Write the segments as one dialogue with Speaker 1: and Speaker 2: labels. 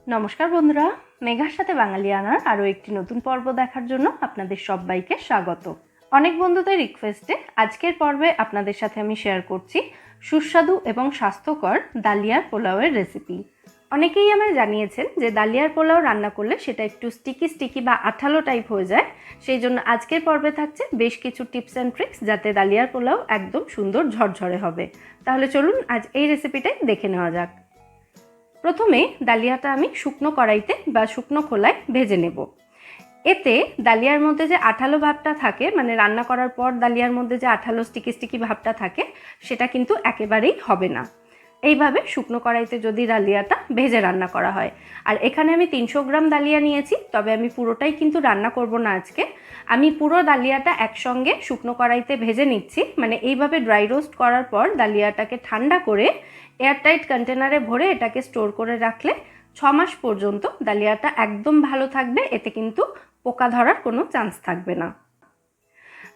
Speaker 1: নমস্কার বন্ধুরা, মেঘার সাথে বাঙালিয়ানার আরও একটি নতুন পর্ব দেখার জন্য আপনাদের সবাইকে স্বাগত। অনেক বন্ধুদের রিকোয়েস্টে আজকের পর্বে আপনাদের সাথে আমি শেয়ার করছি সুস্বাদু এবং স্বাস্থ্যকর ডালিয়ার পোলাওয়ের রেসিপি। অনেকেই আমায় জানিয়েছেন যে ডালিয়ার পোলাও রান্না করলে সেটা একটু স্টিকি বা আঠালো টাইপ হয়ে যায়, সেই জন্য আজকের পর্বে থাকছে বেশ কিছু টিপস অ্যান্ড ট্রিক্স যাতে ডালিয়ার পোলাও একদম সুন্দর ঝরঝরে হবে। তাহলে চলুন আজ এই রেসিপিটাই দেখে নেওয়া যাক। প্রথমে ডালিয়াটা আমি শুকনো কড়াইতে বা শুকনো খোলায় ভেজে নেব। এতে ডালিয়ার মধ্যে যে আঠালো ভাবটা থাকে, মানে রান্না করার পর ডালিয়ার মধ্যে যে আঠালো স্টিকি ভাবটা থাকে, সেটা কিন্তু একেবারেই হবে না এইভাবে শুকনো কড়াইতে যদি ডালিয়াটা ভেজে রান্না করা হয়। আর এখানে আমি 300 গ্রাম ডালিয়া নিয়েছি, তবে আমি পুরোটাই কিন্তু রান্না করব না আজকে। আমি পুরো ডালিয়াটা একসঙ্গে শুকনো কড়াইতে ভেজে নিচ্ছি, মানে এইভাবে ড্রাই রোস্ট করার পর ডালিয়াটাকে ঠান্ডা করে এয়ারটাইট কন্টেনারে ভরে এটাকে স্টোর করে রাখলে 6 মাস পর্যন্ত ডালিয়াটা একদম ভালো থাকবে, এতে কিন্তু পোকা ধরার কোনো চান্স থাকবে না।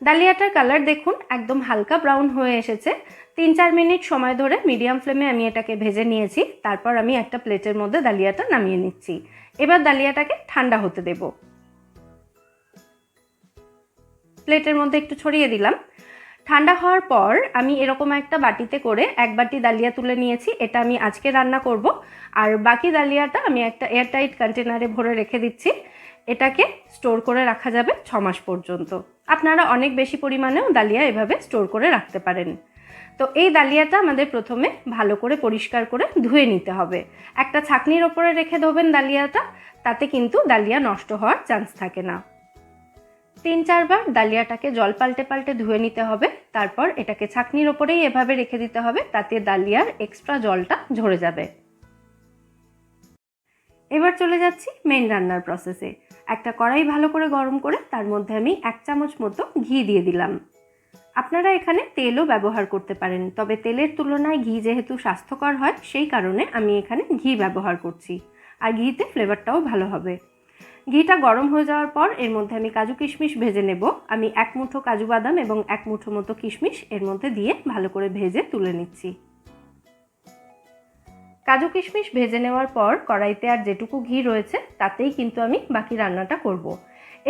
Speaker 1: ডালিয়াটার কালার দেখুন একদম হালকা ব্রাউন হয়ে এসেছে। 3-4 মিনিট সময় ধরে মিডিয়াম ফ্লেমে আমি এটাকে ভেজে নিয়েছি। তারপর আমি একটা প্লেটের মধ্যে ডালিয়াটা নামিয়ে নিচ্ছি। এবার ডালিয়াটাকে ঠান্ডা হতে দেব। প্লেটের মধ্যে একটু ছড়িয়ে দিলাম। ঠান্ডা হওয়ার পর আমি এরকম একটা বাটিতে করে 1 বাটি ডালিয়া তুলে নিয়েছি। এটা আমি আজকে রান্না করব। আর বাকি ডালিয়াটা আমি একটা এয়ারটাইট কন্টেনারে ভরে রেখে দিচ্ছি। এটাকে স্টোর করে রাখা যাবে 6 মাস পর্যন্ত। আপনারা অনেক বেশি পরিমাণেও ডালিয়া এভাবে স্টোর করে রাখতে পারেন। তো এই ডালিয়াটা আমাদের প্রথমে ভালো করে পরিষ্কার করে ধুয়ে নিতে হবে। একটা ছাঁকনির ওপরে রেখে দেবেন ডালিয়াটা, তাতে কিন্তু ডালিয়া নষ্ট হওয়ার চান্স থাকে না। 3-4 বার ডালিয়াটাকে জল পাল্টে ধুয়ে নিতে হবে। তারপর এটাকে ছাঁকনির ওপরেই এভাবে রেখে দিতে হবে, তাতে ডালিয়ার এক্সট্রা জলটা ঝরে যাবে। এবার চলে যাচ্ছি মেন রান্নার প্রসেসে। একটা কড়াই ভালো করে গরম করে তার মধ্যে আমি 1 চামচ মতো ঘি দিয়ে দিলাম। আপনারা এখানে তেলও ব্যবহার করতে পারেন, তবে তেলের তুলনায় ঘি যেহেতু স্বাস্থ্যকর হয় সেই কারণে আমি এখানে ঘি ব্যবহার করছি। আর ঘিতে ফ্লেভারটাও ভালো হবে। ঘিটা গরম হয়ে যাওয়ার পর এর মধ্যে আমি কাজু কিশমিশ ভেজে নেব। আমি 1 মুঠো কাজু বাদাম এবং 1 মুঠো মতো কিশমিশ এর মধ্যে দিয়ে ভালো করে ভেজে তুলে নিচ্ছি। কাজু কিশমিশ ভেজে নেওয়ার পর কড়াইতে আর যেটুকু ঘি রয়েছে তাতেই কিন্তু আমি বাকি রান্নাটা করব।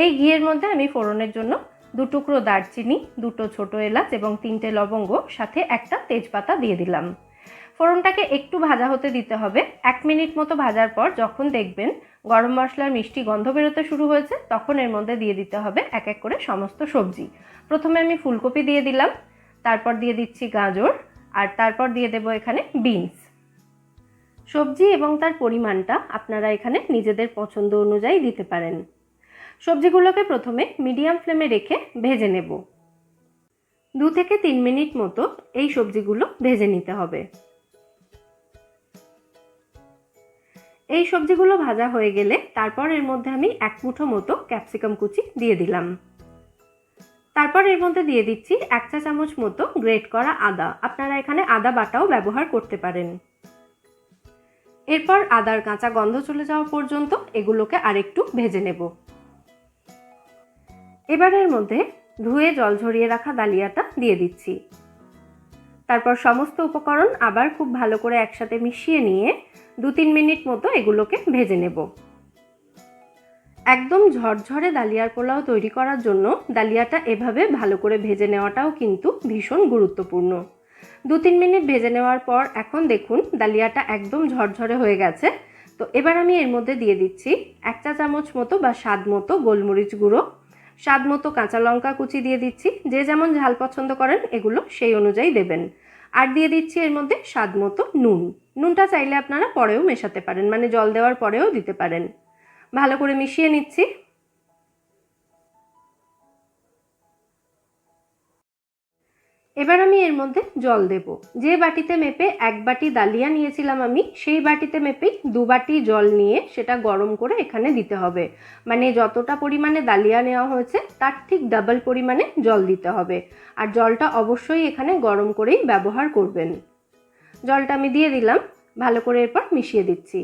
Speaker 1: এই ঘিয়ের মধ্যে আমি ফোড়নের জন্য 2 টুকরো দারচিনি, 2টো ছোটো এলাচ এবং 3টে লবঙ্গ, সাথে একটা তেজপাতা দিয়ে দিলাম। ফোড়নটাকে একটু ভাজা হতে দিতে হবে। 1 মিনিট মতো ভাজার পর যখন দেখবেন গরম মশলার মিষ্টি গন্ধ বেরোতে শুরু হয়েছে, তখন এর মধ্যে দিয়ে দিতে হবে এক এক করে সমস্ত সবজি। প্রথমে আমি ফুলকপি দিয়ে দিলাম, তারপর দিয়ে দিচ্ছি গাজর, আর তারপর দিয়ে দেব এখানে বিনস। সবজি এবং তার পরিমাণটা আপনারা এখানে নিজেদের পছন্দ অনুযায়ী দিতে পারেন। সবজিগুলোকে প্রথমে মিডিয়াম ফ্লেমে রেখে ভেজে নেব। 2 থেকে 3 মিনিট মতো এই সবজিগুলো ভেজে নিতে হবে। এই সবজিগুলো ভাজা হয়ে গেলে তারপর এর মধ্যে আমি 1 মুঠো মতো ক্যাপসিকাম কুচি দিয়ে দিলাম। তারপর এর মধ্যে দিয়ে দিচ্ছি 1 চা চামচ মতো গ্রেট করা আদা। আপনারা এখানে আদা বাটাও ব্যবহার করতে পারেন। এরপর আদার কাঁচা গন্ধ চলে যাওয়া পর্যন্ত এগুলোকে আরেকটু ভেজে নেব। এবার এর মধ্যে ধুয়ে জল ঝরিয়ে রাখা ডালিয়াটা দিয়ে দিচ্ছি। তারপর সমস্ত উপকরণ আবার খুব ভালো করে একসাথে মিশিয়ে নিয়ে 2-3 মিনিট মতো এগুলোকে ভেজে নেব। একদম ঝরঝরে ডালিয়ার পোলাও তৈরি করার জন্য ডালিয়াটা এভাবে ভালো করে ভেজে নেওয়াটাও কিন্তু ভীষণ গুরুত্বপূর্ণ। 2-3 মিনিট ভেজে নেওয়ার পর এখন দেখুন ডালিয়াটা একদম ঝরঝরে হয়ে গেছে। তো এবার আমি এর মধ্যে দিয়ে দিচ্ছি 1 চা চামচ মতো বা স্বাদ মতো গোলমরিচ গুঁড়ো, স্বাদ মতো কাঁচা লঙ্কা কুচি দিয়ে দিচ্ছি। যে যেমন ঝাল পছন্দ করেন এগুলো সেই অনুযায়ী দেবেন। আর দিয়ে দিচ্ছি এর মধ্যে স্বাদ মতো নুন। নুনটা চাইলে আপনারা পরেও মেশাতে পারেন, মানে জল দেওয়ার পরেও দিতে পারেন। ভালো করে মিশিয়ে নিচ্ছি। এবার আমি এর মধ্যে জল দেব। যে বাটিতে মেপে 1 বাটি ডালিয়া নিয়েছিলাম আমি, সেই বাটিতে মেপেই 2 বাটি জল নিয়ে সেটা গরম করে এখানে দিতে হবে। মানে যতটা পরিমাণে ডালিয়া নেওয়া হয়েছে তার ঠিক ডাবল পরিমাণে জল দিতে হবে। আর জলটা অবশ্যই এখানে গরম করেই ব্যবহার করবেন। জলটা আমি দিয়ে দিলাম, ভালো করে এরপর মিশিয়ে দিচ্ছি।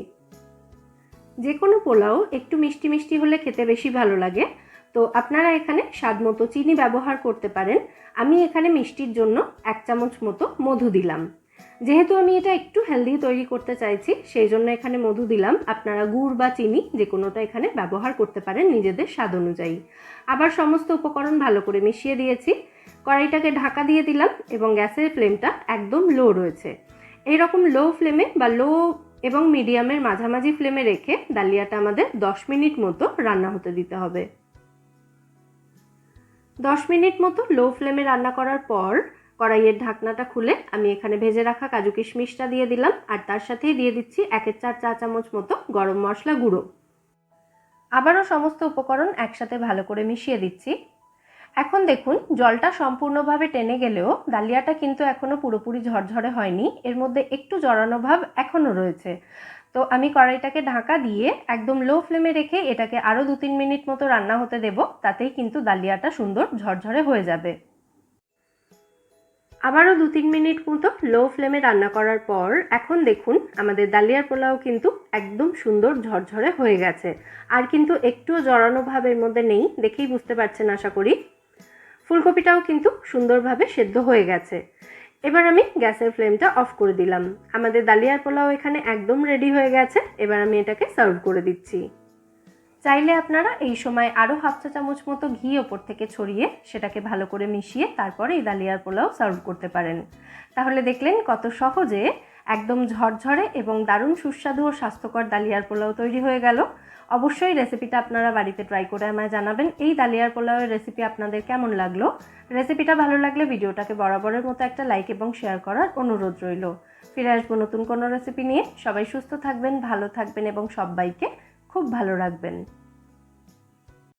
Speaker 1: যে কোনো পোলাও একটু মিষ্টি মিষ্টি হলে খেতে বেশি ভালো লাগে, তো আপনারা এখানে স্বাদ মতো চিনি ব্যবহার করতে পারেন। আমি এখানে মিষ্টির জন্য 1 চামচ মতো মধু দিলাম। যেহেতু আমি এটা একটু হেলদি তৈরি করতে চাইছি, সেই জন্য এখানে মধু দিলাম। আপনারা গুড় বা চিনি যে কোনোটা এখানে ব্যবহার করতে পারেন নিজেদের স্বাদ অনুযায়ী। আবার সমস্ত উপকরণ ভালো করে মিশিয়ে দিয়েছি। কড়াইটাকে ঢাকা দিয়ে দিলাম এবং গ্যাসের ফ্লেমটা একদম লো রয়েছে। এইরকম লো ফ্লেমে বা লো এবং মিডিয়ামের মাঝামাঝি ফ্লেমে রেখে ডালিয়াটা আমাদের 10 মিনিট মতো রান্না হতে দিতে হবে। 10 মিনিট মতো লো ফ্লেমে রান্না করার পর কড়াইয়ের ঢাকনাটা খুলে আমি এখানে ভেজে রাখা কাজু কিশমিশটা দিয়ে দিলাম, আর তার সাথেই দিয়ে দিচ্ছি 1/4 চা চামচ মতো গরম মশলা গুঁড়ো। আবারও সমস্ত উপকরণ একসাথে ভালো করে মিশিয়ে দিচ্ছি। এখন দেখুন জলটা সম্পূর্ণভাবে টেনে গেলেও ডালিয়াটা কিন্তু এখনো পুরোপুরি ঝরঝরে হয়নি, এর মধ্যে একটু জড়ানো ভাব এখনো রয়েছে। তো আমি কড়াইটাকে ঢাকা দিয়ে একদম লো ফ্লেমে রেখে এটাকে আরও 2-3 মিনিট মতো রান্না হতে দেব, তাতেই কিন্তু ডালিয়াটা সুন্দর ঝরঝরে হয়ে যাবে। আবারও 2-3 মিনিট মতো লো ফ্লেমে রান্না করার পর এখন দেখুন আমাদের ডালিয়ার পোলাও কিন্তু একদম সুন্দর ঝরঝরে হয়ে গেছে, আর কিন্তু একটুও জড়ানো ভাব এর মধ্যে নেই, দেখেই বুঝতে পারছেন আশা করি। ফুলকপিটাও কিন্তু সুন্দরভাবে সেদ্ধ হয়ে গেছে। এবার আমি গ্যাসের ফ্লেমটা অফ করে দিলাম। আমাদের ডালিয়ার পোলাও এখানে একদম রেডি হয়ে গেছে। এবার আমি এটাকে সার্ভ করে দিচ্ছি। চাইলে আপনারা এই সময় আরও 1/2 চা চামচ মতো ঘি ওপর থেকে ছড়িয়ে সেটাকে ভালো করে মিশিয়ে তারপরে এই ডালিয়ার পোলাও সার্ভ করতে পারেন। তাহলে দেখলেন কত সহজে একদম ঝরঝরে এবং দারুণ সুস্বাদু ও স্বাস্থ্যকর ডালিয়ার পোলাও তৈরি হয়ে গেল। অবশ্যই রেসিপিটা আপনারা বাড়িতে ট্রাই করে আমায় জানাবেন এই ডালিয়ার পোলাওয়ের রেসিপি আপনাদের কেমন লাগলো। রেসিপিটা ভালো লাগলে ভিডিওটাকে বরাবরের মতো একটা লাইক এবং শেয়ার করার অনুরোধ রইল। ফিরে আসবো নতুন কোনো রেসিপি নিয়ে। সবাই সুস্থ থাকবেন, ভালো থাকবেন এবং সবাইকে খুব ভালো রাখবেন।